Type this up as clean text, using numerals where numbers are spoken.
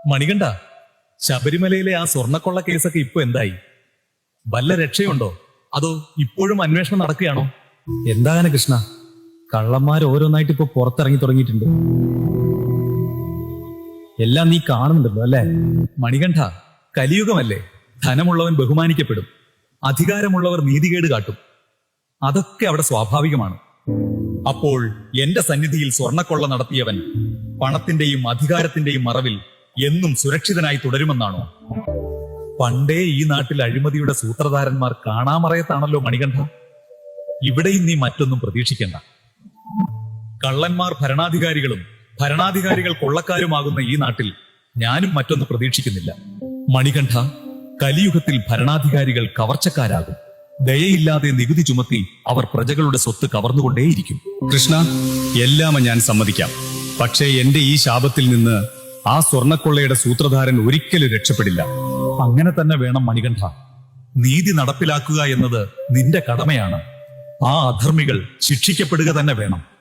മണികണ്ഠ, ശബരിമലയിലെ ആ സ്വർണ്ണക്കൊള്ള കേസൊക്കെ ഇപ്പൊ എന്തായി? വല്ല രക്ഷയുണ്ടോ? അതോ ഇപ്പോഴും അന്വേഷണം നടക്കുകയാണോ? എന്താണ് കൃഷ്ണ, കള്ളന്മാർ ഓരോന്നായിട്ട് ഇപ്പൊ പുറത്തിറങ്ങി തുടങ്ങിയിട്ടുണ്ട്. എല്ലാം നീ കാണുന്നുണ്ടല്ലോ അല്ലേ? മണികണ്ഠ, കലിയുഗമല്ലേ. ധനമുള്ളവൻ ബഹുമാനിക്കപ്പെടും, അധികാരമുള്ളവർ നീതികേട് കാട്ടും. അതൊക്കെ അവിടെ സ്വാഭാവികമാണ്. അപ്പോൾ എന്റെ സന്നിധിയിൽ സ്വർണ്ണക്കൊള്ള നടത്തിയവൻ പണത്തിന്റെയും അധികാരത്തിന്റെയും മറവിൽ എന്നും സുരക്ഷിതനായി തുടരുമെന്നാണോ? പണ്ടേ ഈ നാട്ടിൽ അഴിമതിയുടെ സൂത്രധാരന്മാർ കാണാമറയത്താണല്ലോ മണികണ്ഠ. ഇവിടെയും നീ മറ്റൊന്നും പ്രതീക്ഷിക്കണ്ട. കള്ളന്മാർ ഭരണാധികാരികളും ഭരണാധികാരികൾ കൊള്ളക്കാരുമാകുന്ന ഈ നാട്ടിൽ ഞാനും മറ്റൊന്നും പ്രതീക്ഷിക്കുന്നില്ല. മണികണ്ഠ, കലിയുഗത്തിൽ ഭരണാധികാരികൾ കവർച്ചക്കാരാകും. ദയയില്ലാതെ നികുതി ചുമത്തി അവർ പ്രജകളുടെ സ്വത്ത് കവർന്നുകൊണ്ടേയിരിക്കും. കൃഷ്ണ, എല്ലാം ഞാൻ സമ്മതിക്കാം. പക്ഷേ എന്റെ ഈ ശാപത്തിൽ നിന്ന് ആ സ്വർണ്ണക്കൊള്ളയുടെ സൂത്രധാരൻ ഒരിക്കലും രക്ഷപ്പെടില്ല. അങ്ങനെ തന്നെ വേണം മണികണ്ഠ. നീതി നടപ്പിലാക്കുക എന്നത് നിന്റെ കടമയാണ്. ആ അധർമ്മികൾ ശിക്ഷിക്കപ്പെടുക തന്നെ വേണം.